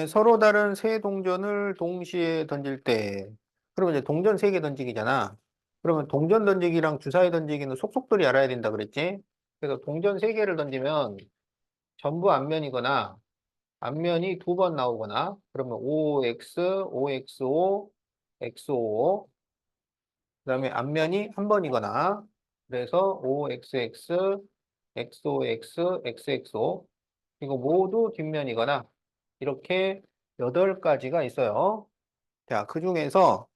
서로 다른 세 동전을 동시에 던질 때, 그러면 이제 동전 세 개 던지기잖아. 그러면 동전 던지기랑 주사위 던지기는 속속들이 알아야 된다 그랬지? 그래서 동전 세 개를 던지면 전부 앞면이거나 앞면이 두 번 나오거나 그러면 OX, OXO, XO 그다음에 앞면이 한 번이거나 그래서 OXX, XOX, XXO 이거 모두 뒷면이거나 이렇게 8가지가 있어요. 자, 그중에서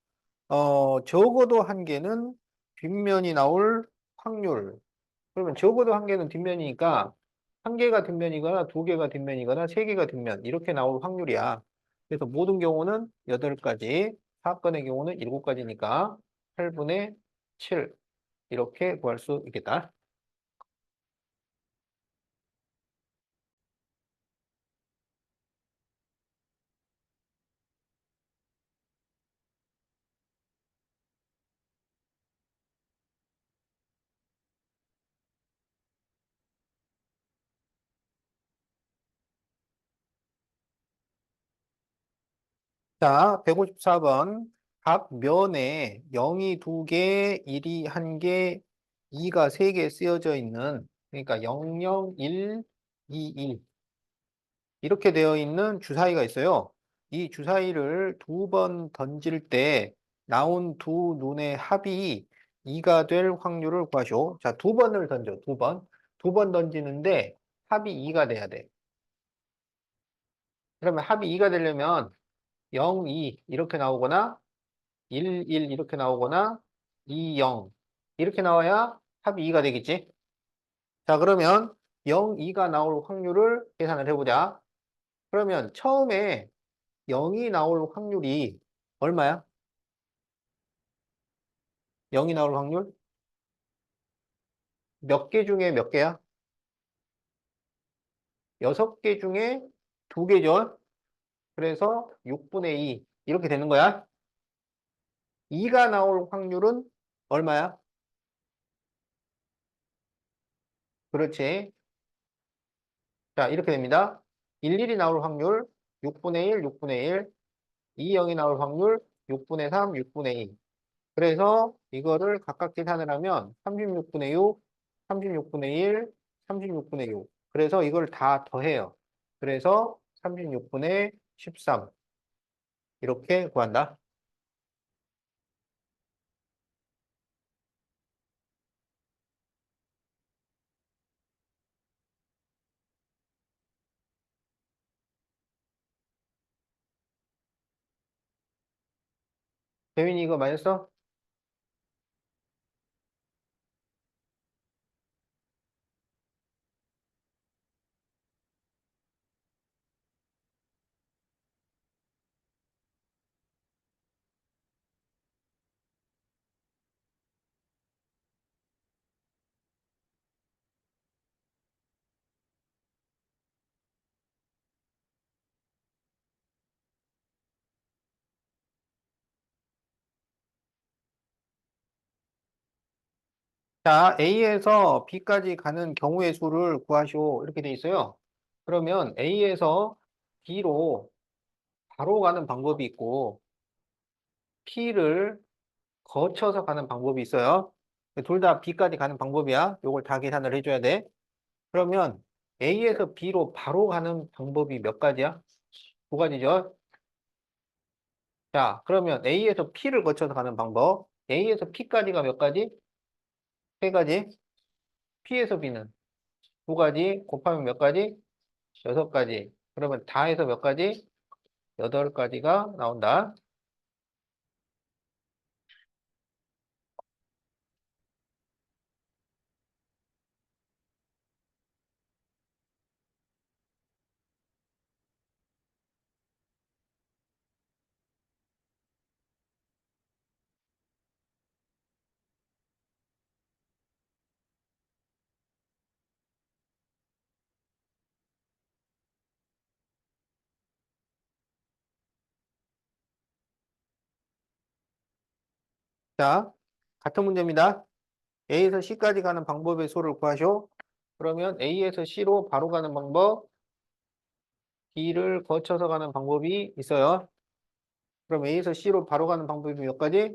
적어도 한 개는 뒷면이 나올 확률. 그러면 적어도 한 개는 뒷면이니까 한 개가 뒷면이거나 두 개가 뒷면이거나 세 개가 뒷면 이렇게 나올 확률이야. 그래서 모든 경우는 8가지, 사건의 경우는 7가지니까 8분의 7 이렇게 구할 수 있겠다. 자, 154번. 각 면에 0이 2개, 1이 1개, 2가 3개 쓰여져 있는, 그러니까 0, 0, 1, 2, 1. 이렇게 되어 있는 주사위가 있어요. 이 주사위를 두 번 던질 때 나온 두 눈의 합이 2가 될 확률을 구하시오. 자, 두 번을 던져, 두 번. 두 번 던지는데 합이 2가 돼야 돼. 그러면 합이 2가 되려면 0, 2 이렇게 나오거나 1, 1 이렇게 나오거나 2, 0 이렇게 나와야 합이 2가 되겠지? 자, 그러면 0, 2가 나올 확률을 계산을 해보자. 그러면 처음에 0이 나올 확률이 얼마야? 0이 나올 확률? 몇 개 중에 몇 개야? 6개 중에 2개죠? 그래서 6분의 2 이렇게 되는 거야. 2가 나올 확률은 얼마야? 그렇지. 자, 이렇게 됩니다. 11이 나올 확률 6분의 1, 6분의 1. 2, 0이 나올 확률 6분의 3, 6분의 2. 그래서 이거를 각각 계산을 하면 36분의 6, 36분의 1, 36분의 6. 그래서 이걸 다 더해요. 그래서 36분의 13. 이렇게 구한다. 재민이 이거 맞았어? 자, A에서 B까지 가는 경우의 수를 구하시오. 이렇게 돼 있어요. 그러면 A에서 B로 바로 가는 방법이 있고, P를 거쳐서 가는 방법이 있어요. 둘 다 B까지 가는 방법이야. 요걸 다 계산을 해줘야 돼. 그러면 A에서 B로 바로 가는 방법이 몇 가지야? 두 가지죠. 자, 그러면 A에서 P를 거쳐서 가는 방법. A에서 P까지가 몇 가지? 세 가지. P에서 B는 두 가지. 곱하면 몇 가지? 6가지. 그러면 다 해서 몇 가지? 8가지가 나온다. 자, 같은 문제입니다. A에서 C까지 가는 방법의 수를 구하시오. 그러면 A에서 C로 바로 가는 방법 B를 거쳐서 가는 방법이 있어요. 그럼 A에서 C로 바로 가는 방법이 몇 가지?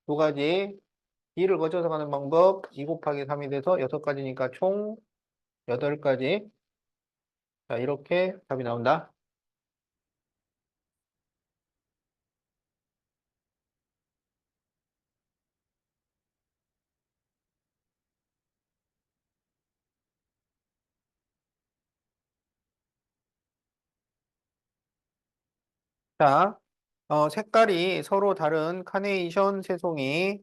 두 가지. B를 거쳐서 가는 방법 2 곱하기 3이 돼서 6가지니까 총 8가지. 자, 이렇게 답이 나온다. 자, 색깔이 서로 다른 카네이션 3송이,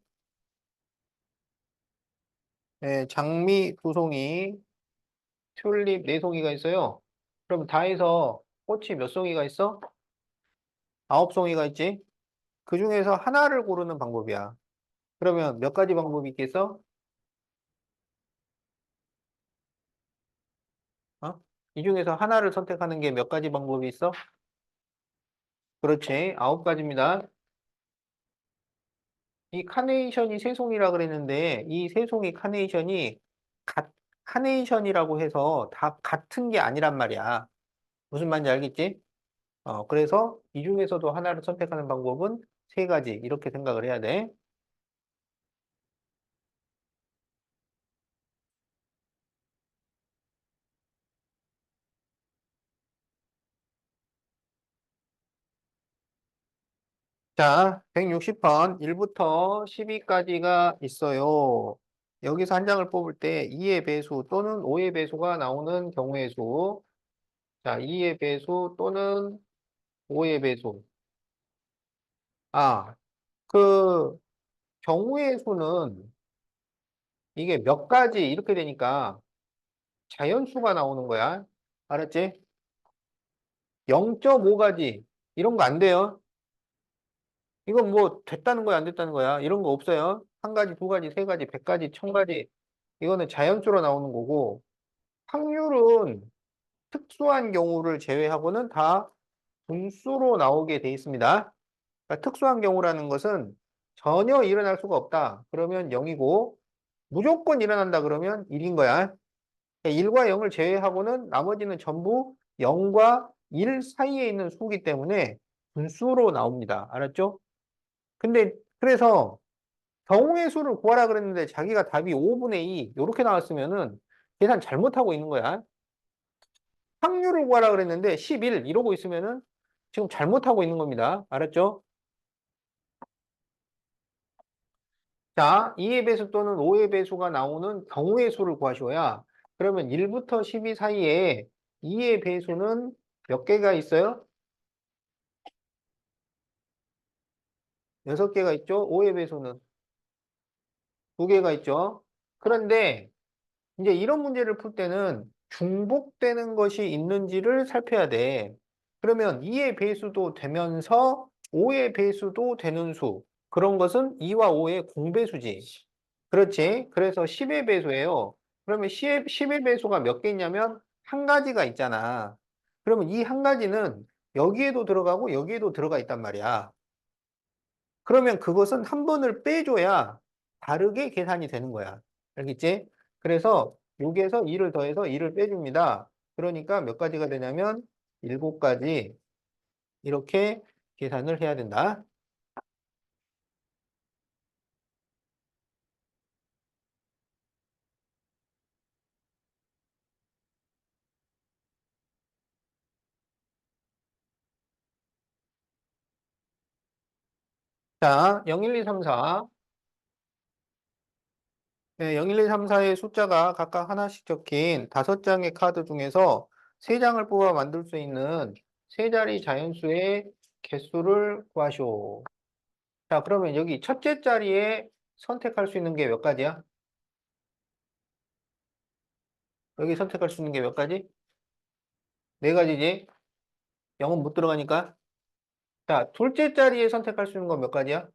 장미 2송이, 튤립 4송이가 있어요. 그럼 다 해서 꽃이 몇 송이가 있어? 9송이가 있지? 그 중에서 하나를 고르는 방법이야. 그러면 몇 가지 방법이 있겠어? 어? 이 중에서 하나를 선택하는 게 몇 가지 방법이 있어? 그렇지. 9가지입니다. 이 카네이션이 3송이라 그랬는데 이 3송이 카네이션이 카네이션이라고 해서 다 같은 게 아니란 말이야. 무슨 말인지 알겠지? 그래서 이 중에서도 하나를 선택하는 방법은 3가지 이렇게 생각을 해야 돼. 자, 160번 1부터 12까지가 있어요. 여기서 한 장을 뽑을 때 2의 배수 또는 5의 배수가 나오는 경우의 수. 자, 2의 배수 또는 5의 배수. 아, 그 경우의 수는 이게 몇 가지 이렇게 되니까 자연수가 나오는 거야. 알았지? 0.5가지 이런 거 안 돼요. 이건 뭐 됐다는 거야, 안 됐다는 거야. 이런 거 없어요. 한 가지, 두 가지, 세 가지, 100가지, 1000가지. 이거는 자연수로 나오는 거고 확률은 특수한 경우를 제외하고는 다 분수로 나오게 돼 있습니다. 그러니까 특수한 경우라는 것은 전혀 일어날 수가 없다. 그러면 0이고 무조건 일어난다 그러면 1인 거야. 1과 0을 제외하고는 나머지는 전부 0과 1 사이에 있는 수이기 때문에 분수로 나옵니다. 알았죠? 근데 그래서 경우의 수를 구하라 그랬는데 자기가 답이 5분의 2 이렇게 나왔으면은 계산 잘못하고 있는 거야. 확률을 구하라 그랬는데 11 이러고 있으면은 지금 잘못하고 있는 겁니다. 알았죠? 자, 2의 배수 또는 5의 배수가 나오는 경우의 수를 구하셔야 그러면 1부터 12 사이에 2의 배수는 몇 개가 있어요? 6개가 있죠? 5의 배수는 2개가 있죠? 그런데 이제 이런 문제를 풀 때는 중복되는 것이 있는지를 살펴야 돼. 그러면 2의 배수도 되면서 5의 배수도 되는 수. 그런 것은 2와 5의 공배수지. 그렇지. 그래서 10의 배수예요. 그러면 10의 배수가 몇 개 있냐면 한 가지가 있잖아. 그러면 이 한 가지는 여기에도 들어가고 여기에도 들어가 있단 말이야. 그러면 그것은 한 번을 빼줘야 다르게 계산이 되는 거야. 알겠지? 그래서 6에서 2를 더해서 2를 빼줍니다. 그러니까 몇 가지가 되냐면 7가지 이렇게 계산을 해야 된다. 자, 0, 1, 2, 3, 4. 네, 0, 1, 2, 3, 4의 숫자가 각각 하나씩 적힌 5장의 카드 중에서 3장을 뽑아 만들 수 있는 세 자리 자연수의 개수를 구하시오. 자, 그러면 여기 첫째 자리에 선택할 수 있는 게 몇 가지야? 여기 선택할 수 있는 게 몇 가지? 4가지지? 0은 못 들어가니까. 자, 둘째 자리에 선택할 수 있는 건 몇 가지야?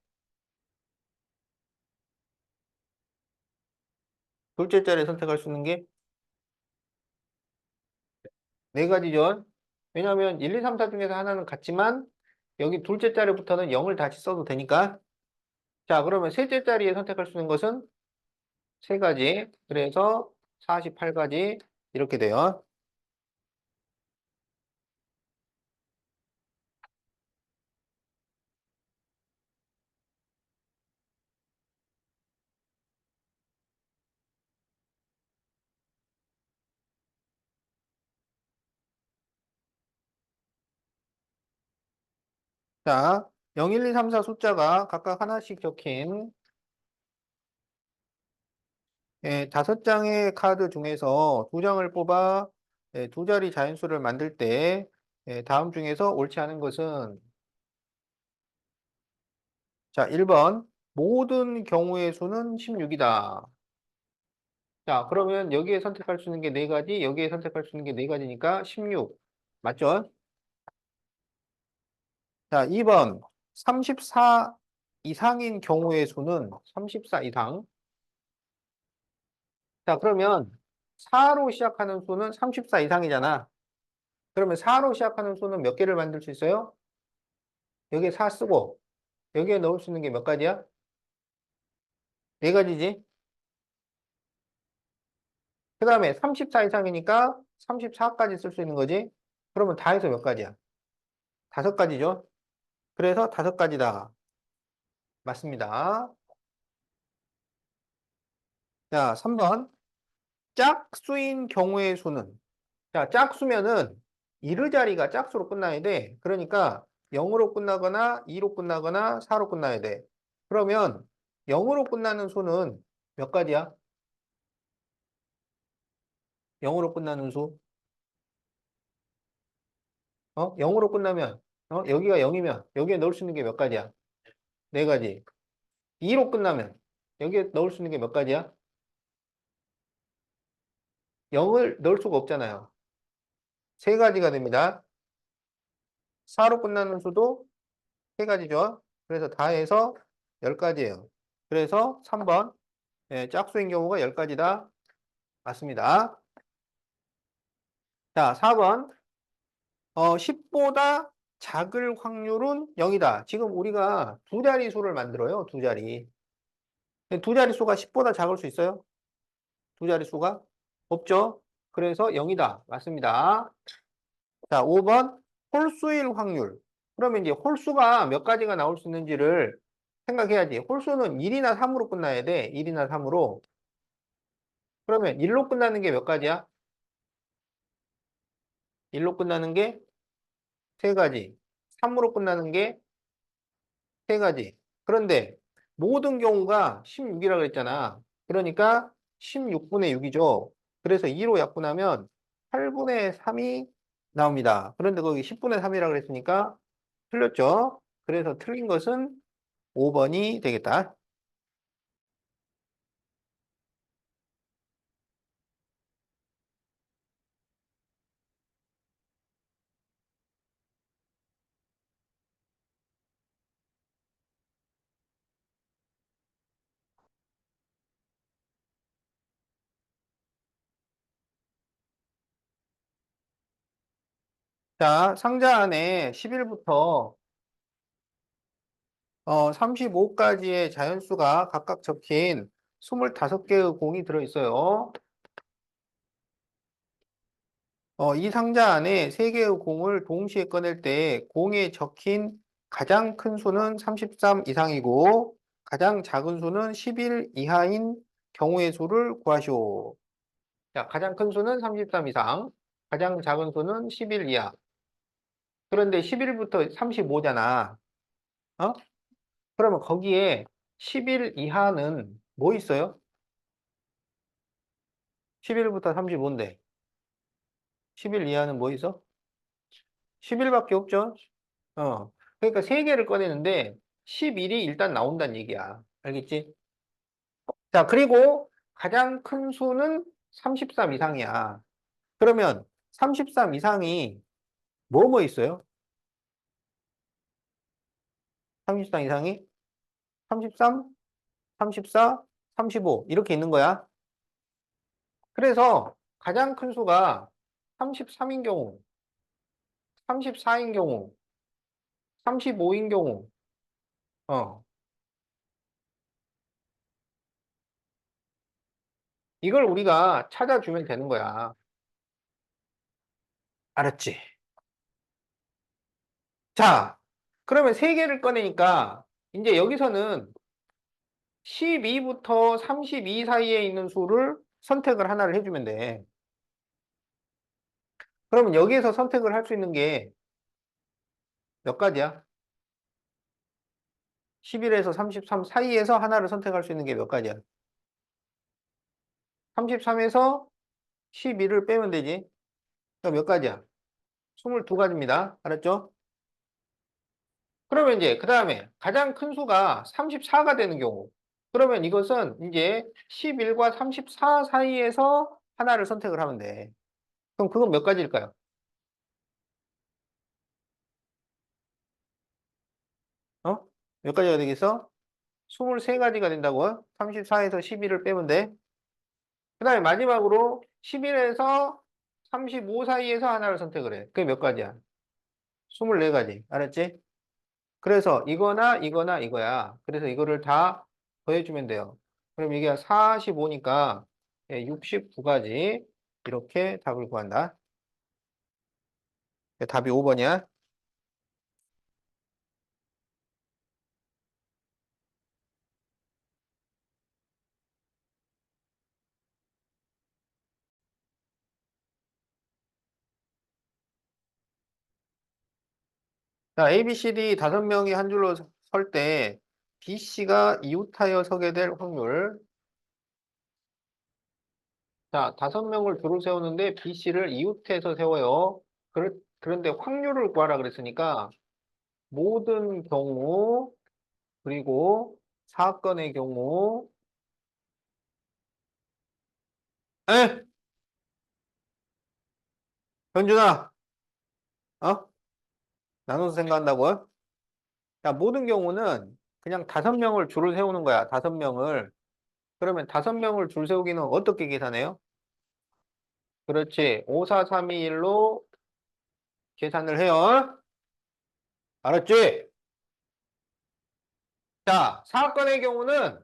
둘째 자리에 선택할 수 있는 게 4가지죠. 왜냐하면 1, 2, 3, 4 중에서 하나는 같지만 여기 둘째 자리부터는 0을 다시 써도 되니까. 자, 그러면 셋째 자리에 선택할 수 있는 것은 3가지. 그래서 48가지 이렇게 돼요. 자, 0, 1, 2, 3, 4 숫자가 각각 하나씩 적힌 5장의 카드 중에서 2장을 뽑아 2자리 자연수를 만들 때 다음 중에서 옳지 않은 것은 자, 1번 모든 경우의 수는 16이다. 자, 그러면 여기에 선택할 수 있는 게 4가지, 여기에 선택할 수 있는 게 4가지니까 16. 맞죠? 자, 2번 34 이상인 경우의 수는 34 이상. 자, 그러면 4로 시작하는 수는 34 이상이잖아. 그러면 4로 시작하는 수는 몇 개를 만들 수 있어요? 여기에 4 쓰고 여기에 넣을 수 있는 게 몇 가지야? 4가지지. 그 다음에 34 이상이니까 34까지 쓸 수 있는 거지. 그러면 다 해서 몇 가지야? 5가지죠. 그래서 5가지다. 맞습니다. 자, 3번. 짝수인 경우의 수는? 자, 짝수면은 이르자리가 짝수로 끝나야 돼. 그러니까 0으로 끝나거나 2로 끝나거나 4로 끝나야 돼. 그러면 0으로 끝나는 수는 몇 가지야? 0으로 끝나는 수? 0으로 끝나면 여기가 0이면 여기에 넣을 수 있는 게 몇 가지야? 4가지. 2로 끝나면 여기에 넣을 수 있는 게 몇 가지야? 0을 넣을 수가 없잖아요. 3가지가 됩니다. 4로 끝나는 수도 3가지죠. 그래서 다 해서 10가지예요. 그래서 3번 짝수인 경우가 10가지다. 맞습니다. 자, 4번 10보다 작을 확률은 0이다. 지금 우리가 2자리 수를 만들어요. 2자리. 2자리 수가 10보다 작을 수 있어요? 2자리 수가? 없죠. 그래서 0이다. 맞습니다. 자, 5번 홀수일 확률. 그러면 이제 홀수가 몇 가지가 나올 수 있는지를 생각해야지. 홀수는 1이나 3으로 끝나야 돼. 1이나 3으로. 그러면 1로 끝나는 게 몇 가지야? 1로 끝나는 게 3가지. 3으로 끝나는 게 3가지. 그런데 모든 경우가 16이라고 그랬잖아. 그러니까 16분의 6이죠. 그래서 2로 약분하면 8분의 3이 나옵니다. 그런데 거기 10분의 3이라고 그랬으니까 틀렸죠. 그래서 틀린 것은 5번이 되겠다. 자, 상자 안에 10일부터 35까지의 자연수가 각각 적힌 25개의 공이 들어있어요. 이 상자 안에 3개의 공을 동시에 꺼낼 때 공에 적힌 가장 큰 수는 33 이상이고 가장 작은 수는 11 이하인 경우의 수를 구하시오. 자, 가장 큰 수는 33 이상, 가장 작은 수는 11 이하. 그런데 11부터 35잖아. 어? 그러면 거기에 11 이하는 뭐 있어요? 11부터 35인데 11 이하는 뭐 있어? 11밖에 없죠? 그러니까 3개를 꺼내는데 11이 일단 나온다는 얘기야. 알겠지? 자, 그리고 가장 큰 수는 33 이상이야. 그러면 33 이상이 뭐 있어요? 33 이상이 33, 34, 35 이렇게 있는 거야. 그래서 가장 큰 수가 33인 경우, 34인 경우, 35인 경우, 어, 이걸 우리가 찾아주면 되는 거야. 알았지? 자, 그러면 3개를 꺼내니까 이제 여기서는 12부터 32 사이에 있는 수를 선택을 하나를 해주면 돼. 그러면 여기에서 선택을 할 수 있는 게 몇 가지야? 11에서 33 사이에서 하나를 선택할 수 있는 게 몇 가지야? 33에서 12를 빼면 되지. 그럼 몇 가지야? 22가지입니다. 알았죠? 그러면 이제 그 다음에 가장 큰 수가 34가 되는 경우. 그러면 이것은 이제 11과 34 사이에서 하나를 선택을 하면 돼. 그럼 그건 몇 가지일까요? 어? 몇 가지가 되겠어? 23가지가 된다고? 34에서 12를 빼면 돼. 그 다음에 마지막으로 11에서 35 사이에서 하나를 선택을 해. 그게 몇 가지야? 24가지. 알았지? 그래서 이거나 이거나 이거야. 그래서 이거를 다 더해주면 돼요. 그럼 이게 45니까 69가지. 이렇게 답을 구한다. 답이 5번이야. 자, A, B, C, D 5명이 한 줄로 설 때 B, C가 이웃하여 서게 될 확률. 자, 5명을 줄을 세우는데 B, C를 이웃해서 세워요. 그런데 확률을 구하라 그랬으니까 모든 경우, 그리고 사건의 경우, 에? 현준아, 어? 나눠서 생각한다고? 야, 모든 경우는 그냥 5명을 줄을 세우는 거야. 5명을. 그러면 5명을 줄 세우기는 어떻게 계산해요? 그렇지. 5, 4, 3, 2, 1로 계산을 해요. 알았지? 자, 사건의 경우는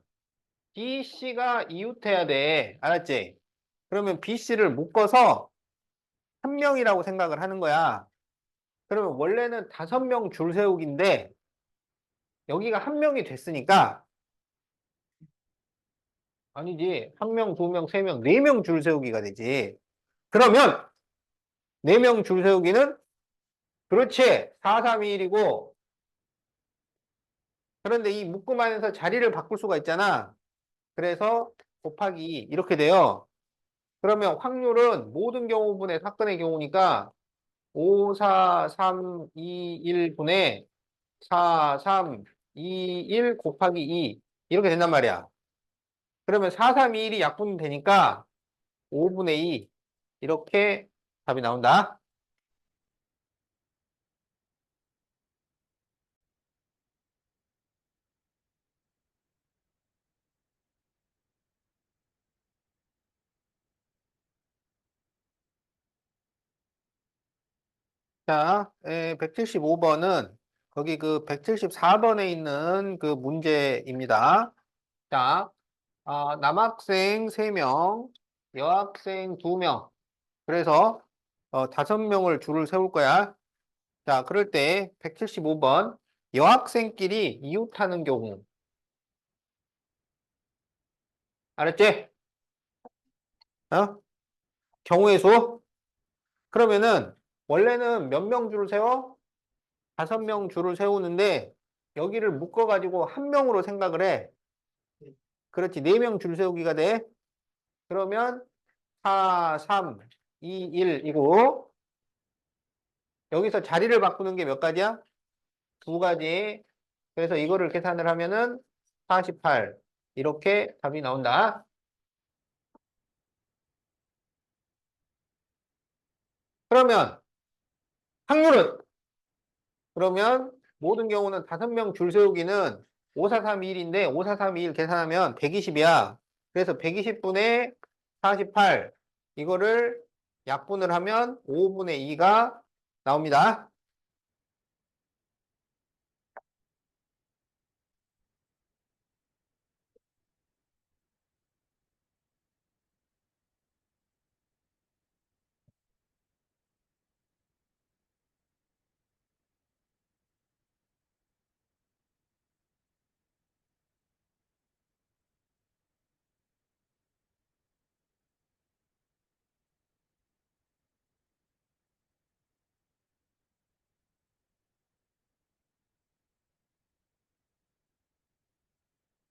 B, C가 이웃해야 돼. 알았지? 그러면 B, C를 묶어서 한 명이라고 생각을 하는 거야. 그러면 원래는 5명 줄 세우기인데 여기가 한 명이 됐으니까 아니지. 한 명, 두 명, 세 명, 네 명 줄 세우기가 되지. 그러면 네 명 줄 세우기는 그렇지. 4, 3, 2, 1이고 그런데 이 묶음 안에서 자리를 바꿀 수가 있잖아. 그래서 곱하기 2 이렇게 돼요. 그러면 확률은 모든 경우분의 사건의 경우니까 5, 4, 3, 2, 1분의 4, 3, 2, 1 곱하기 2 이렇게 된단 말이야. 그러면 4, 3, 2, 1이 약분이 되니까 5분의 2 이렇게 답이 나온다. 자, 175번은 거기 그 174번에 있는 그 문제입니다. 자, 남학생 3명, 여학생 2명. 그래서 5명을 줄을 세울 거야. 자, 그럴 때 175번 여학생끼리 이웃하는 경우. 알았지? 어? 경우의 수? 그러면은 원래는 몇 명 줄을 세워? 5명 줄을 세우는데 여기를 묶어가지고 한 명으로 생각을 해. 그렇지. 4명 줄 세우기가 돼. 그러면 4, 3, 2, 1이고 여기서 자리를 바꾸는 게 몇 가지야? 2가지. 그래서 이거를 계산을 하면은 48. 이렇게 답이 나온다. 그러면 확률은? 그러면 모든 경우는 5명 줄 세우기는 5, 4, 3, 2, 1인데 5, 4, 3, 2, 1 계산하면 120이야. 그래서 120분의 48. 이거를 약분을 하면 5분의 2가 나옵니다.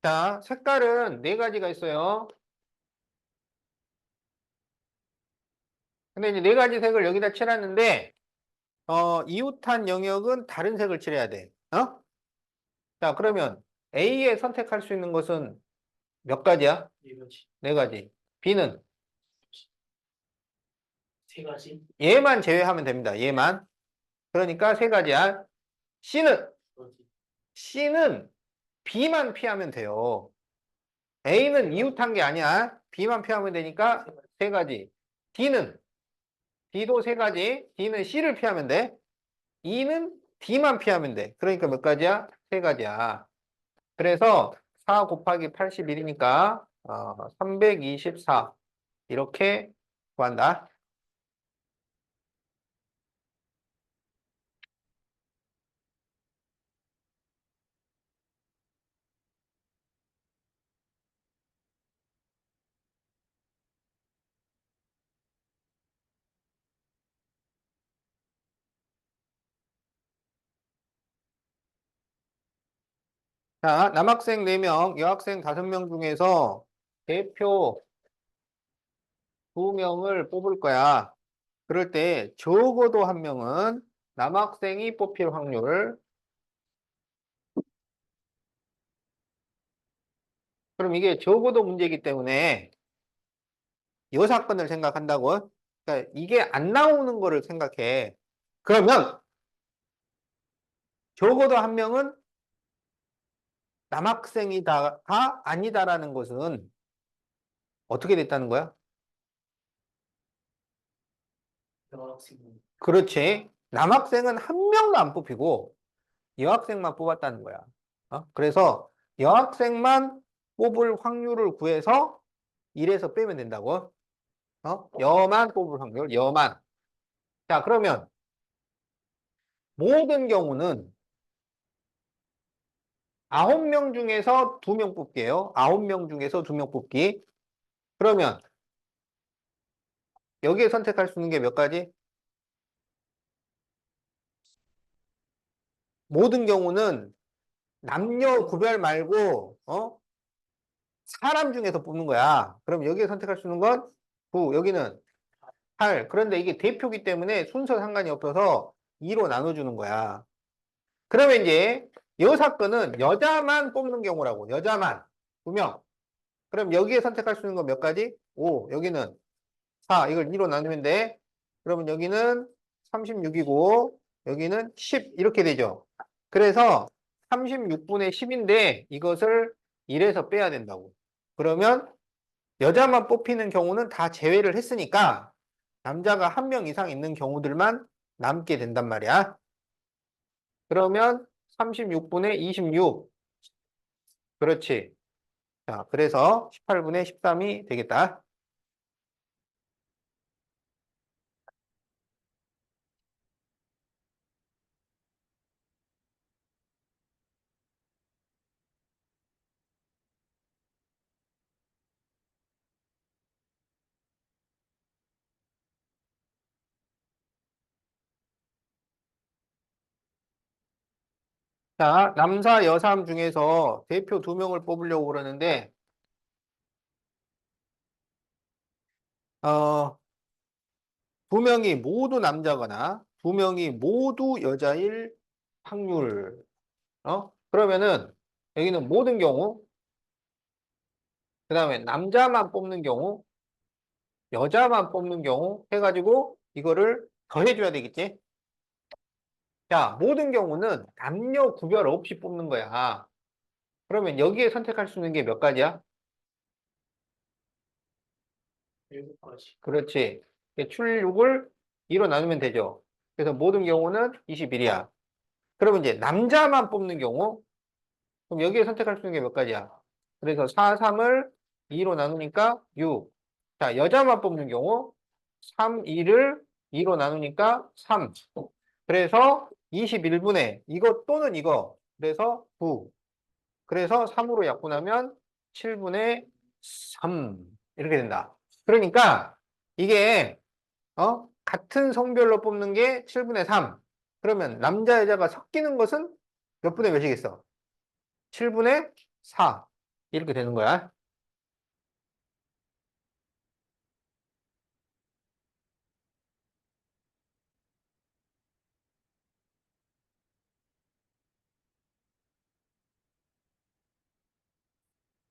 자, 색깔은 네 가지가 있어요. 근데 이제 네 가지 색을 여기다 칠하는데, 이웃한 영역은 다른 색을 칠해야 돼. 어? 자, 그러면 A에 선택할 수 있는 것은 몇 가지야? 네 가지, 네 가지. B는 세 가지, 얘만 제외하면 됩니다. 얘만. 그러니까 세 가지야. C는, 어디, C는 B만 피하면 돼요. A는 이웃한 게 아니야. B만 피하면 되니까 세 가지. D는, D도 세 가지. D는 C를 피하면 돼. E는 D만 피하면 돼. 그러니까 몇 가지야? 세 가지야. 그래서 4 곱하기 81이니까 324 이렇게 구한다. 자, 남학생 4명, 여학생 5명 중에서 대표 2명을 뽑을 거야. 그럴 때 적어도 한 명은 남학생이 뽑힐 확률. 그럼 이게 적어도 문제이기 때문에 이 사건을 생각한다고. 그러니까 이게 안 나오는 거를 생각해. 그러면 적어도 한 명은 남학생이다가 아니다라는 것은 어떻게 됐다는 거야? 여학생, 그렇지. 남학생은 한 명도 안 뽑히고 여학생만 뽑았다는 거야. 그래서 여학생만 뽑을 확률을 구해서 1에서 빼면 된다고. 여만 뽑을 확률, 여만. 자, 그러면 모든 경우는 9명 중에서 2명 뽑게요. 9명 중에서 2명 뽑기. 그러면 여기에 선택할 수 있는 게 몇 가지? 모든 경우는 남녀 구별 말고, 사람 중에서 뽑는 거야. 그럼 여기에 선택할 수 있는 건 9, 여기는 8. 그런데 이게 대표기 때문에 순서 상관이 없어서 2로 나눠주는 거야. 그러면 이제 이 사건은 여자만 뽑는 경우라고. 여자만. 2명. 그럼 여기에 선택할 수 있는 건 몇 가지? 5. 여기는 4. 이걸 2로 나누면 돼. 그러면 여기는 36이고 여기는 10. 이렇게 되죠. 그래서 36분의 10인데 이것을 1에서 빼야 된다고. 그러면 여자만 뽑히는 경우는 다 제외를 했으니까 남자가 한 명 이상 있는 경우들만 남게 된단 말이야. 그러면 36분의 26. 그렇지. 자, 그래서 18분의 13이 되겠다. 자, 남사, 여삼 중에서 대표 2명을 뽑으려고 그러는데, 어, 2명이 모두 남자거나 2명이 모두 여자일 확률. 그러면은 여기는 모든 경우, 그 다음에 남자만 뽑는 경우, 여자만 뽑는 경우 해가지고 이거를 더해줘야 되겠지? 자, 모든 경우는 남녀 구별 없이 뽑는 거야. 그러면 여기에 선택할 수 있는 게 몇 가지야? 일곱 가지, 그렇지. 출육을 2로 나누면 되죠. 그래서 모든 경우는 21이야. 그러면 이제 남자만 뽑는 경우, 그럼 여기에 선택할 수 있는 게 몇 가지야? 그래서 4, 3을 2로 나누니까 6. 자, 여자만 뽑는 경우, 3, 2를 2로 나누니까 3. 그래서 21분의 이거 또는 이거. 그래서 9. 그래서 3으로 약분하면 7분의 3. 이렇게 된다. 그러니까 이게 같은 성별로 뽑는 게 7분의 3. 그러면 남자 여자가 섞이는 것은 몇 분의 몇이겠어? 7분의 4. 이렇게 되는 거야.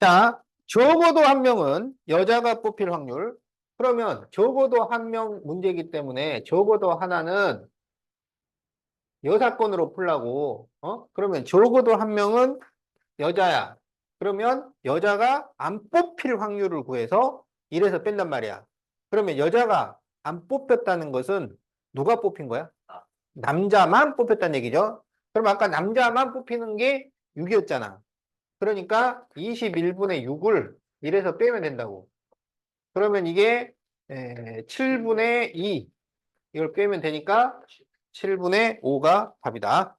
자, 적어도 한 명은 여자가 뽑힐 확률. 그러면 적어도 한 명 문제이기 때문에 적어도 하나는 여사건으로 풀라고. 그러면 적어도 한 명은 여자야. 그러면 여자가 안 뽑힐 확률을 구해서 이래서 뺀단 말이야. 그러면 여자가 안 뽑혔다는 것은 누가 뽑힌 거야? 남자만 뽑혔다는 얘기죠. 그럼 아까 남자만 뽑히는 게 6이었잖아. 그러니까 21분의 6을 이래서 빼면 된다고. 그러면 이게 7분의 2 이걸 빼면 되니까 7분의 5가 답이다.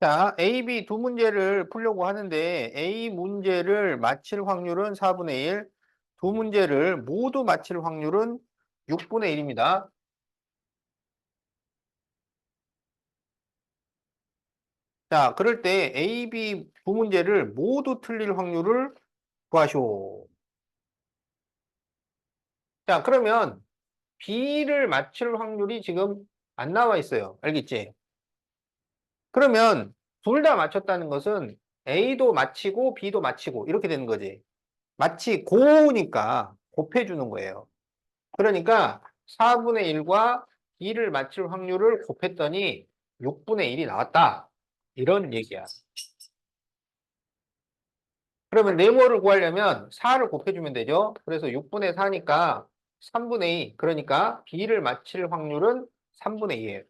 자, A, B 두 문제를 풀려고 하는데 A 문제를 맞힐 확률은 4분의 1, 두 문제를 모두 맞힐 확률은 6분의 1입니다. 자, 그럴 때 A, B 두 문제를 모두 틀릴 확률을 구하시오. 자, 그러면 B를 맞출 확률이 지금 안 나와 있어요. 알겠지? 그러면 둘 다 맞췄다는 것은 A도 맞히고 B도 맞히고 이렇게 되는 거지. 마치 고니까 곱해주는 거예요. 그러니까 4분의 1과 B를 맞출 확률을 곱했더니 6분의 1이 나왔다. 이런 얘기야. 그러면 네모를 구하려면 4를 곱해주면 되죠. 그래서 6분의 4니까 3분의 2. 그러니까 B를 맞힐 확률은 3분의 2예요.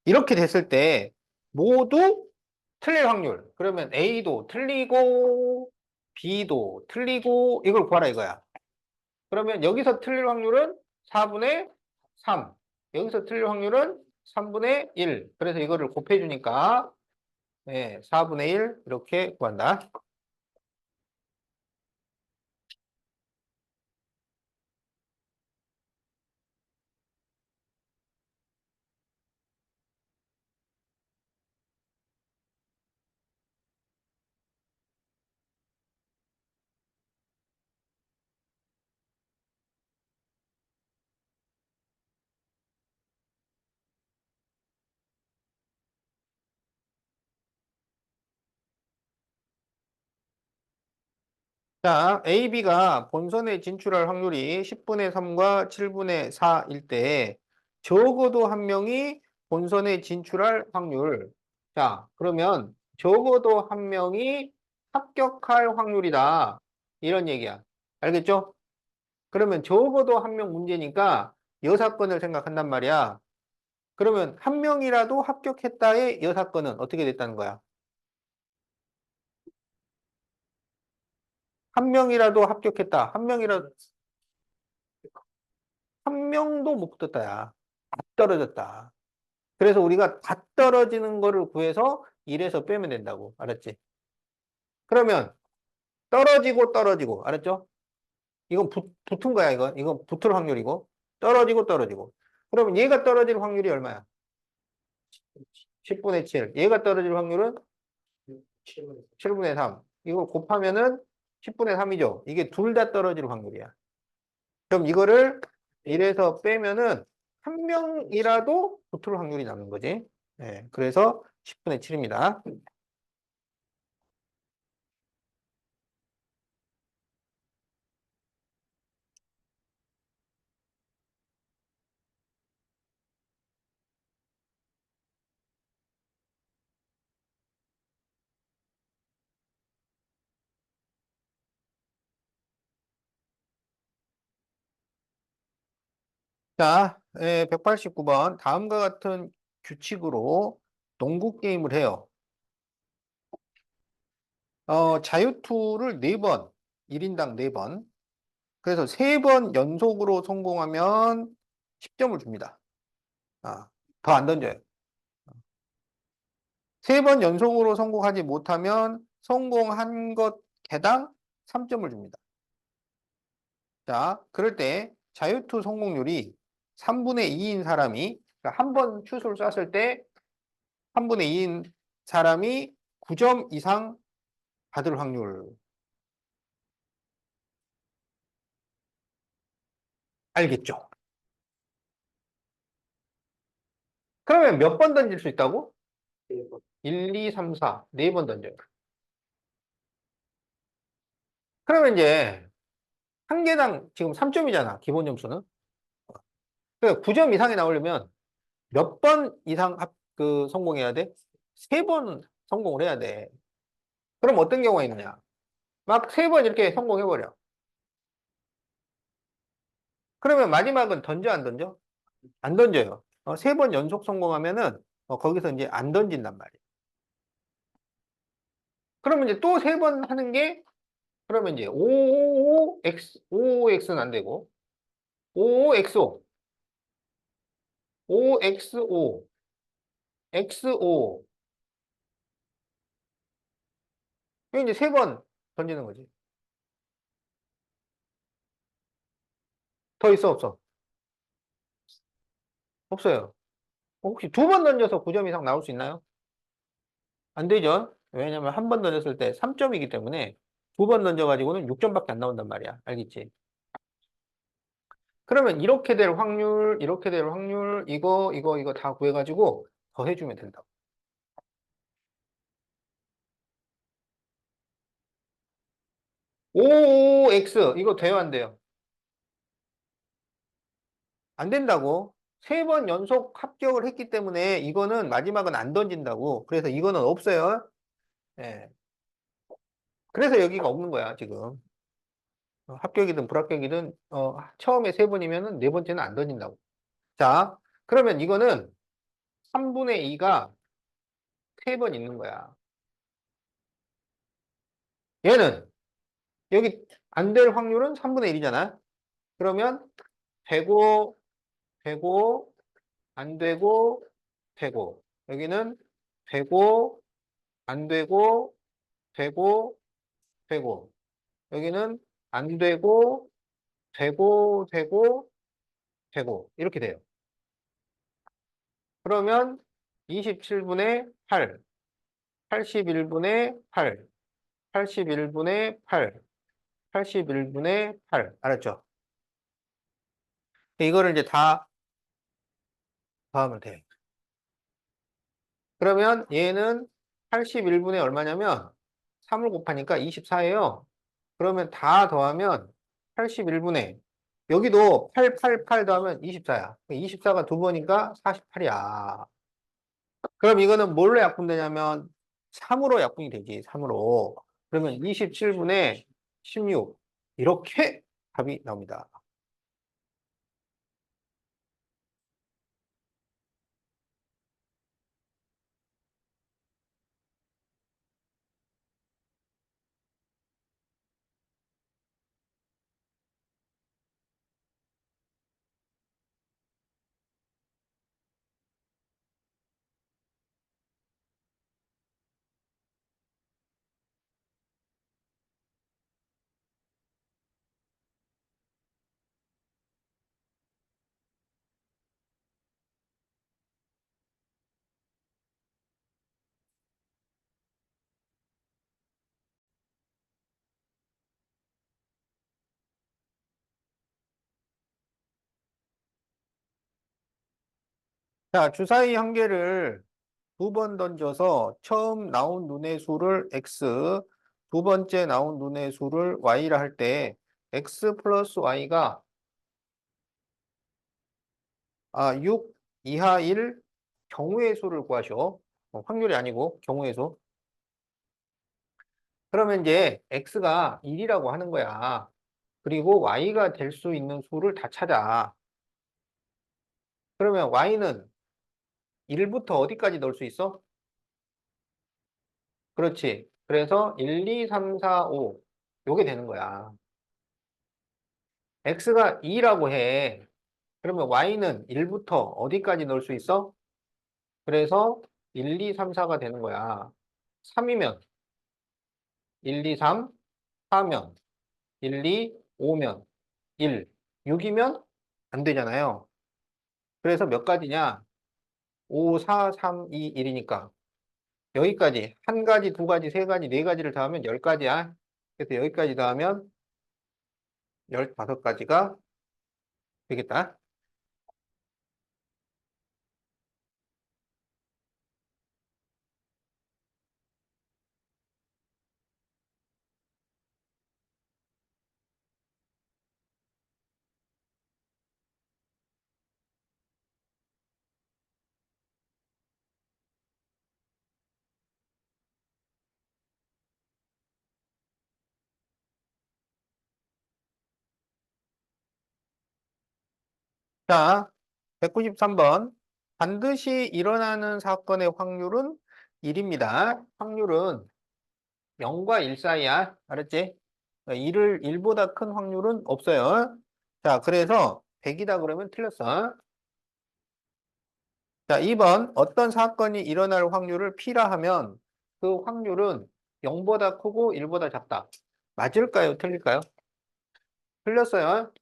이렇게 됐을 때 모두 틀릴 확률. 그러면 A도 틀리고 B도 틀리고 이걸 구하라 이거야. 그러면 여기서 틀릴 확률은 4분의 3. 여기서 틀릴 확률은 3분의 1. 그래서 이거를 곱해주니까 4분의 1 이렇게 구한다. 자, A, B가 본선에 진출할 확률이 10분의 3과 7분의 4일 때 적어도 한 명이 본선에 진출할 확률. 자, 그러면 적어도 한 명이 합격할 확률이다. 이런 얘기야. 알겠죠? 그러면 적어도 한 명 문제니까 여사건을 생각한단 말이야. 그러면 한 명이라도 합격했다의 여사건은 어떻게 됐다는 거야? 한 명이라도 합격했다. 한 명이라도, 한 명도 못 붙었다야. 다 떨어졌다. 그래서 우리가 다 떨어지는 거를 구해서 1에서 빼면 된다고. 알았지? 그러면 떨어지고 떨어지고. 알았죠? 이건 붙은 거야, 이거. 이건 붙을 확률이고. 떨어지고 떨어지고. 그러면 얘가 떨어질 확률이 얼마야? 10분의 7. 얘가 떨어질 확률은 7분의 3. 이거 곱하면은 10분의 3이죠. 이게 둘 다 떨어질 확률이야. 그럼 이거를 1에서 빼면은 한 명이라도 붙을 확률이 남는 거지. 그래서 10분의 7입니다. 자, 189번. 다음과 같은 규칙으로 농구 게임을 해요. 자유투를 4번, 1인당 4번. 그래서 3번 연속으로 성공하면 10점을 줍니다. 더 안 던져요. 3번 연속으로 성공하지 못하면 성공한 것 개당 3점을 줍니다. 자, 그럴 때 자유투 성공률이 3분의 2인 사람이, 그러니까 한 번 슛을 쐈을 때 3분의 2인 사람이 9점 이상 받을 확률. 알겠죠? 그러면 몇 번 던질 수 있다고? 1번. 1, 2, 3, 4. 4번 던져요. 그러면 이제 한 개당 지금 3점이잖아. 기본 점수는. 그러니까 9점 이상이 나오려면 몇 번 이상 성공해야 돼? 3번 성공을 해야 돼. 그럼 어떤 경우가 있느냐? 막 3번 이렇게 성공해버려. 그러면 마지막은 던져, 안 던져? 안 던져요. 3번 연속 성공하면은 거기서 이제 안 던진단 말이에요. 그러면 이제 또 3번 하는 게, 그러면 이제 5x, 5x는 안 되고, 5xo, 5xo, xo. 이거 이제 3번 던지는 거지. 더 있어, 없어? 없어요. 혹시 2번 던져서 9점 이상 나올 수 있나요? 안 되죠. 왜냐면 한 번 던졌을 때 3점이기 때문에 2번 던져가지고는 6점밖에 안 나온단 말이야. 알겠지? 그러면 이렇게 될 확률, 이렇게 될 확률, 이거 다 구해가지고 더해주면 된다고. 5x, 이거 돼요, 안 돼요? 안 된다고. 3번 연속 합격을 했기 때문에 이거는 마지막은 안 던진다고. 그래서 이거는 없어요. 예. 그래서 여기가 없는 거야, 지금. 합격이든 불합격이든, 처음에 3번이면은 4번째는 안 던진다고. 자, 그러면 이거는 3분의 2가 3번 있는 거야. 얘는 여기 안 될 확률은 3분의 1이잖아. 그러면 되고, 되고, 안 되고, 되고. 여기는 되고, 안 되고, 되고, 되고. 여기는 안 되고, 되고, 되고, 되고. 이렇게 돼요. 그러면 27분의 8, 81분의 8, 81분의 8, 81분의 8. 알았죠? 이거를 이제 다 더하면 돼. 그러면 얘는 81분의 얼마냐면 3을 곱하니까 24예요. 그러면 다 더하면 81분의 여기도 888 더하면 24야. 24가 두 번이니까 48이야. 그럼 이거는 뭘로 약분되냐면 3으로 약분이 되지. 3으로. 그러면 27분의 16. 이렇게 답이 나옵니다. 자, 주사위 한 개를 2번 던져서 처음 나온 눈의 수를 x, 두 번째 나온 눈의 수를 y라 할 때 x 플러스 y가 6 이하일 경우의 수를 구하시오. 확률이 아니고 경우의 수. 그러면 이제 x가 1이라고 하는 거야. 그리고 y가 될 수 있는 수를 다 찾아. 그러면 y는 1부터 어디까지 넣을 수 있어? 그렇지. 그래서 1, 2, 3, 4, 5. 요게 되는 거야. x가 2라고 해. 그러면 y는 1부터 어디까지 넣을 수 있어? 그래서 1, 2, 3, 4가 되는 거야. 3이면 1, 2, 3, 4면 1, 2, 5면 1, 6이면 안 되잖아요. 그래서 몇 가지냐? 5, 4, 3, 2, 1이니까 여기까지 한 가지, 두 가지, 세 가지, 네 가지를 더하면 10가지야. 그래서 여기까지 더하면 15가지가 되겠다. 자, 193번. 반드시 일어나는 사건의 확률은 1입니다. 확률은 0과 1 사이야. 알았지? 1보다 큰 확률은 없어요. 자, 그래서 100이다 그러면 틀렸어. 자, 2번. 어떤 사건이 일어날 확률을 P라 하면 그 확률은 0보다 크고 1보다 작다. 맞을까요? 틀릴까요? 틀렸어요.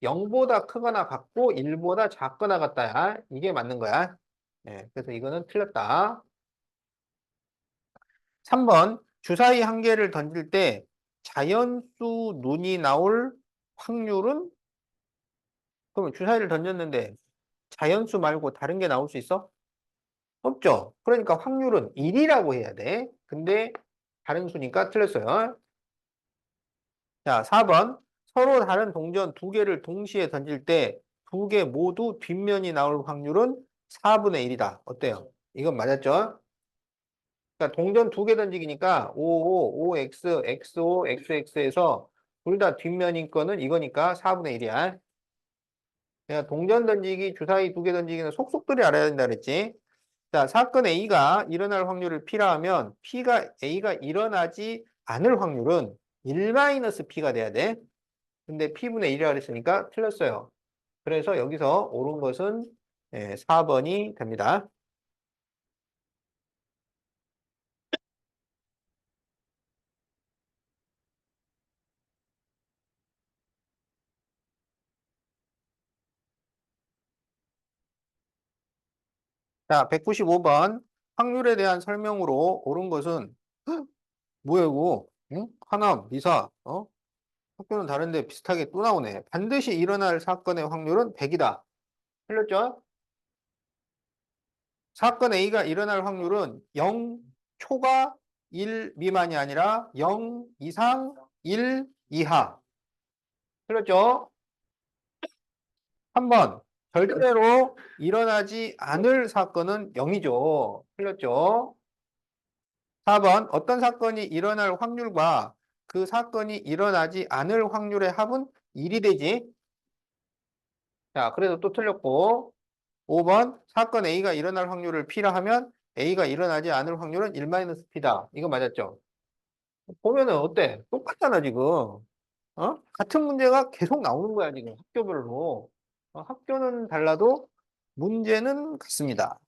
0보다 크거나 같고 1보다 작거나 같다야. 이게 맞는 거야. 예, 그래서 이거는 틀렸다. 3번. 주사위 한 개를 던질 때 자연수 눈이 나올 확률은? 그러면 주사위를 던졌는데 자연수 말고 다른 게 나올 수 있어? 없죠. 그러니까 확률은 1이라고 해야 돼. 근데 다른 수니까 틀렸어요. 자, 4번. 서로 다른 동전 두 개를 동시에 던질 때 두 개 모두 뒷면이 나올 확률은 4분의 1이다. 어때요? 이건 맞았죠? 그러니까 동전 두 개 던지기니까 55, OX, XO, XX에서 둘 다 뒷면인 거는 이거니까 4분의 1이야. 그냥 동전 던지기, 주사위 두 개 던지기는 속속들이 알아야 된다 그랬지? 자, 사건 A가 일어날 확률을 P라 하면 A가 일어나지 않을 확률은 1-P가 돼야 돼. 근데 P분의 1이라 그랬으니까 틀렸어요. 그래서 여기서 옳은 것은 4번이 됩니다. 자, 195번. 확률에 대한 설명으로 옳은 것은 뭐야 이거? 응? 하남, 미사, 학교는 다른데 비슷하게 또 나오네. 반드시 일어날 사건의 확률은 100이다. 틀렸죠? 사건 A가 일어날 확률은 0 초과 1 미만이 아니라 0 이상 1 이하. 틀렸죠? 3번. 절대로 일어나지 않을 사건은 0이죠. 틀렸죠? 4번. 어떤 사건이 일어날 확률과 그 사건이 일어나지 않을 확률의 합은 1이 되지. 자, 그래서 또 틀렸고. 5번. 사건 A가 일어날 확률을 P라 하면 A가 일어나지 않을 확률은 1-P다. 이거 맞았죠? 보면은 어때? 똑같잖아, 지금. 같은 문제가 계속 나오는 거야, 지금. 학교별로. 학교는 달라도 문제는 같습니다.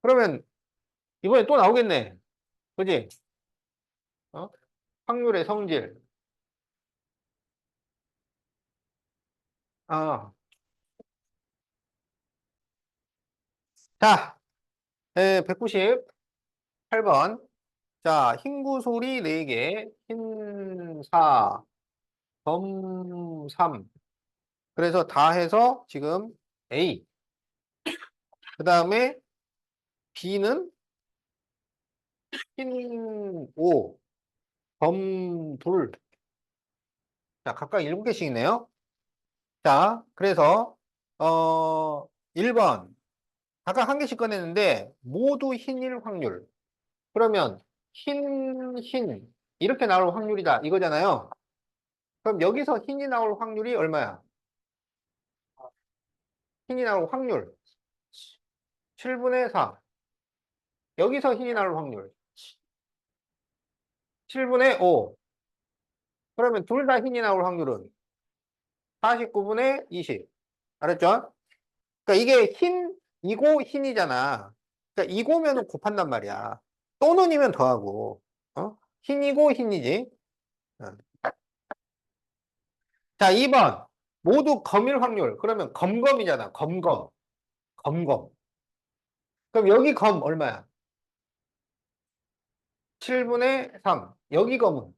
그러면 이번에 또 나오겠네. 그지? 어? 확률의 성질. 아, 자, 198번. 자, 흰구 소리 4개, 흰 4, 검 3. 그래서 다 해서 지금 A. 그 다음에 B는 흰 5, 검 2. 자, 각각 7개씩이네요. 자, 그래서, 1번. 각각 한 개씩 꺼냈는데, 모두 흰일 확률. 그러면, 흰, 이렇게 나올 확률이다. 이거잖아요. 그럼 여기서 흰이 나올 확률이 얼마야? 힘이 나올 확률 7분의 4. 여기서 힘이 나올 확률 7분의 5. 그러면 둘 다 힘이 나올 확률은 49분의 20. 알았죠? 그러니까 이게 흰이고 흰이잖아. 그러니까 이고면은 곱한단 말이야. 또는이면 더하고. 흰이고 흰이지. 어. 자, 2번. 모두 검일 확률. 그러면 검검이잖아. 검검. 검검. 그럼 여기 검 얼마야? 7분의 3. 여기 검은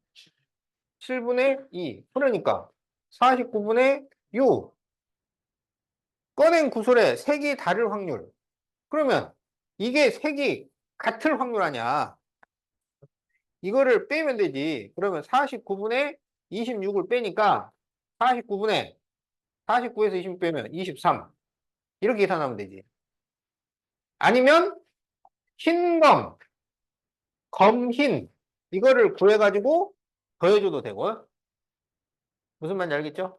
7분의 2. 그러니까 49분의 6. 꺼낸 구슬의 색이 다를 확률. 그러면 이게 색이 같을 확률 아니야. 이거를 빼면 되지. 그러면 49분의 26을 빼니까 49분의 49에서 20 빼면 23. 이렇게 계산하면 되지. 아니면 흰검, 검흰 이거를 구해가지고 더해줘도 되고. 무슨 말인지 알겠죠?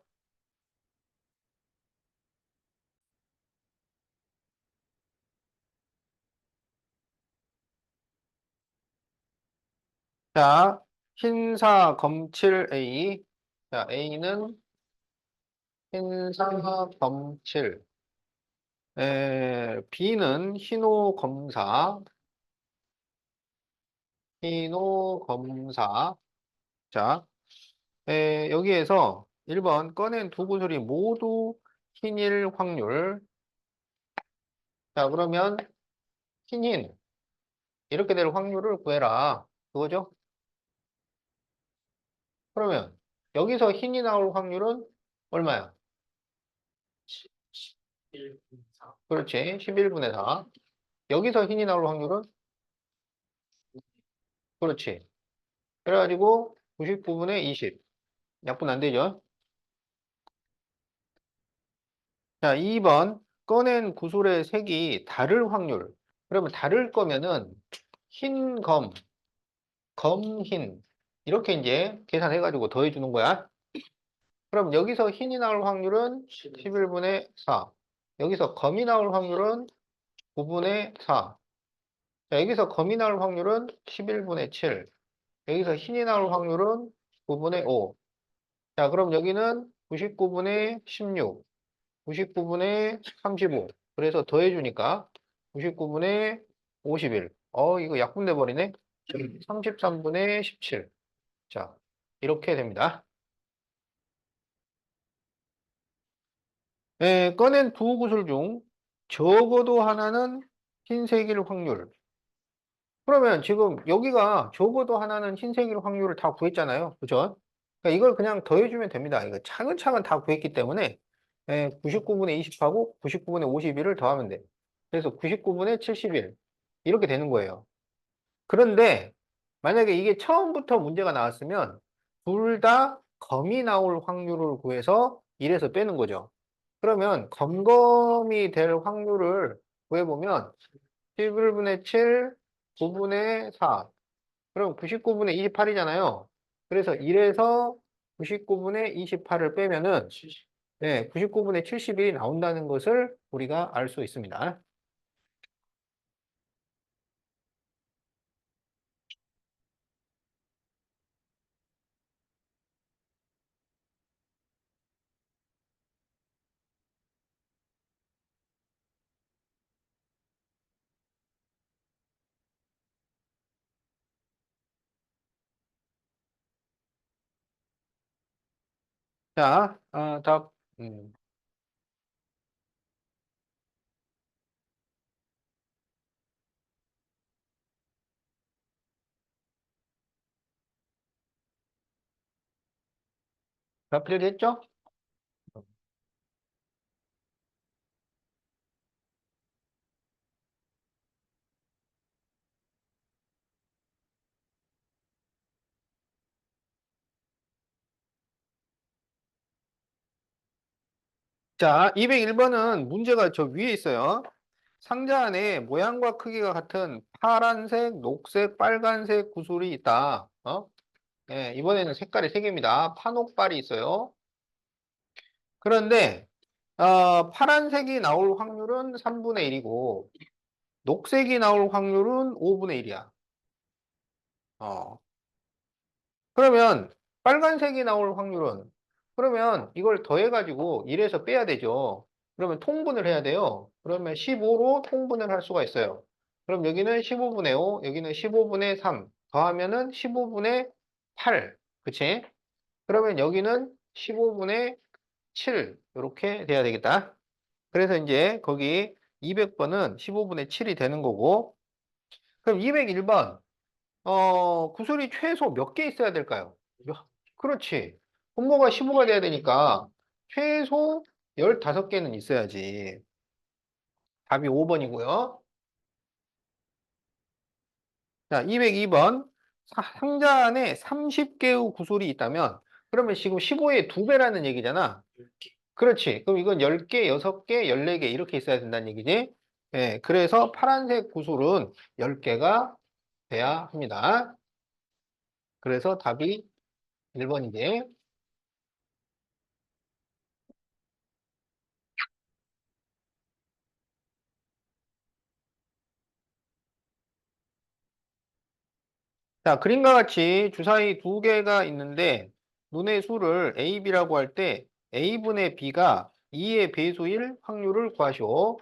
자, 흰사 검칠 A. 자, A는 흰사 검칠. B는 흰호 검사. 흰호 검사. 자, 여기에서 1번 꺼낸 두 구슬이 모두 흰일 확률. 자, 그러면 흰 이렇게 될 확률을 구해라. 그거죠? 그러면 여기서 흰이 나올 확률은 얼마야? 11분 4. 그렇지. 11분의 4. 여기서 흰이 나올 확률은? 그렇지. 그래가지고 99분의 20. 약분 안 되죠? 자, 2번 꺼낸 구슬의 색이 다를 확률. 그러면 다를 거면은 흰 검, 검흰 이렇게 이제 계산해가지고 더해주는 거야. 그럼 여기서 흰이 나올 확률은 11분의 4. 여기서 검이 나올 확률은 9분의 4. 자, 여기서 검이 나올 확률은 11분의 7. 여기서 흰이 나올 확률은 9분의 5. 자, 그럼 여기는 99분의 16, 99분의 35. 그래서 더해주니까 99분의 51. 이거 약분돼 버리네. 33분의 17. 자, 이렇게 됩니다. 꺼낸 두 구슬 중 적어도 하나는 흰색일 확률. 그러면 지금 여기가 적어도 하나는 흰색일 확률을 다 구했잖아요. 그죠? 그러니까 이걸 그냥 더해주면 됩니다. 이거 차근차근 다 구했기 때문에 99분의 20하고 99분의 51을 더하면 돼. 그래서 99분의 71 이렇게 되는 거예요. 그런데 만약에 이게 처음부터 문제가 나왔으면 둘 다 검이 나올 확률을 구해서 1에서 빼는 거죠. 그러면 검검이 될 확률을 구해보면 11분의 7, 9분의 4. 그럼 99분의 28이잖아요. 그래서 1에서 99분의 28을 빼면은 70. 99분의 71이 나온다는 것을 우리가 알 수 있습니다. 자, 답, 답 필요했죠? 자, 201번은 문제가 저 위에 있어요. 상자 안에 모양과 크기가 같은 파란색, 녹색, 빨간색 구슬이 있다. 이번에는 색깔이 3개입니다. 파녹발이 있어요. 그런데 파란색이 나올 확률은 3분의 1이고, 녹색이 나올 확률은 5분의 1이야. 그러면 빨간색이 나올 확률은, 그러면 이걸 더해가지고 1에서 빼야 되죠. 그러면 통분을 해야 돼요. 그러면 15로 통분을 할 수가 있어요. 그럼 여기는 15분의 5, 여기는 15분의 3, 더하면은 15분의 8. 그치? 그러면 여기는 15분의 7. 이렇게 돼야 되겠다. 그래서 이제 거기 200번은 15분의 7이 되는 거고, 그럼 201번, 구슬이 최소 몇 개 있어야 될까요? 그렇지. 분모가 15가 돼야 되니까 최소 15개는 있어야지. 답이 5번이고요. 자, 202번. 상자 안에 30개의 구슬이 있다면, 그러면 지금 15의 2배라는 얘기잖아. 10개. 그렇지. 그럼 이건 10개, 6개, 14개 이렇게 있어야 된다는 얘기지. 예, 그래서 파란색 구슬은 10개가 돼야 합니다. 그래서 답이 1번이지. 자, 그림과 같이 주사위 두 개가 있는데 눈의 수를 A, B라고 할 때 A분의 B가 2의 배수일 확률을 구하시오.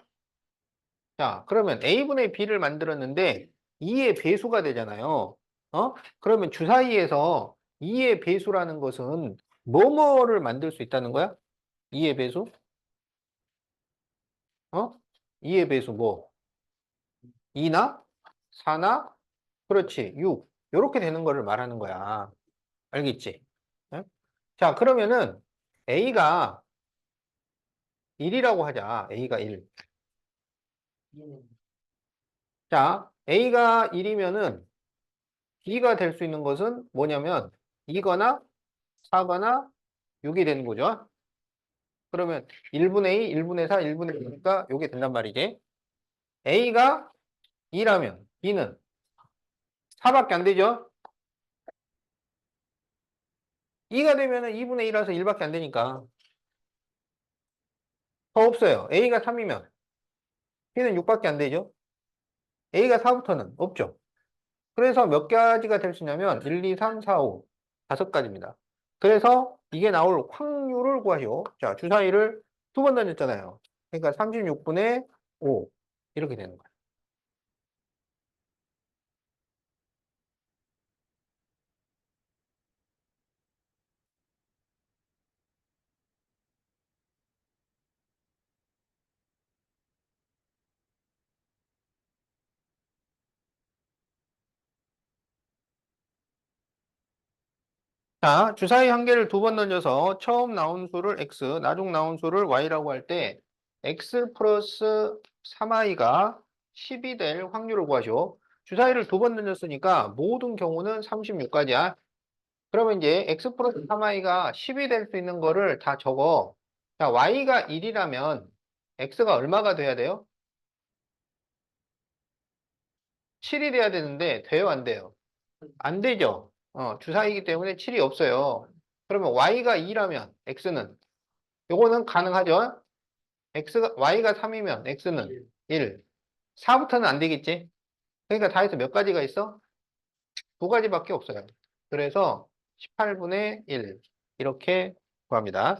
자, 그러면 A분의 B를 만들었는데 2의 배수가 되잖아요. 그러면 주사위에서 2의 배수라는 것은 뭐뭐를 만들 수 있다는 거야? 2의 배수? 어? 2의 배수 뭐? 2나? 4나? 그렇지, 6. 이렇게 되는 거를 말하는 거야. 알겠지? 응? 자, 그러면은 A가 1이라고 하자. A가 1. B는 자, A가 1이면은 B가 될 수 있는 것은 뭐냐면 2거나 4거나 6이 되는 거죠. 그러면 1분의 2, 1분의 4, 1분의 2니까 이게 된단 말이지. A가 2라면 B는 4밖에 안 되죠. 2가 되면은 2분의 1이라서 1밖에 안 되니까 더 없어요. A가 3이면 B는 6밖에 안 되죠. A가 4부터는 없죠. 그래서 몇 가지가 될 수 있냐면 1, 2, 3, 4, 5 다섯 가지입니다. 그래서 이게 나올 확률을 구하시오. 자, 주사위를 두 번 던졌잖아요. 그러니까 36분의 5 이렇게 되는 거예요. 자, 주사위 한 개를 두 번 던져서 처음 나온 수를 x, 나중 나온 수를 y라고 할 때 x 플러스 3i가 10이 될 확률을 구하시오. 주사위를 두 번 던졌으니까 모든 경우는 36까지야. 그러면 이제 x 플러스 3i가 10이 될 수 있는 거를 다 적어. 자, y가 1이라면 x가 얼마가 돼야 돼요? 7이 돼야 되는데 돼요, 안 돼요? 안 되죠. 주사위이기 때문에 7이 없어요. 그러면 y가 2라면 x는 요거는 가능하죠? y가 3이면 x는 1. 4부터는 안 되겠지? 그러니까 다 해서 몇 가지가 있어? 두 가지밖에 없어요. 그래서 18분의 1 이렇게 구합니다.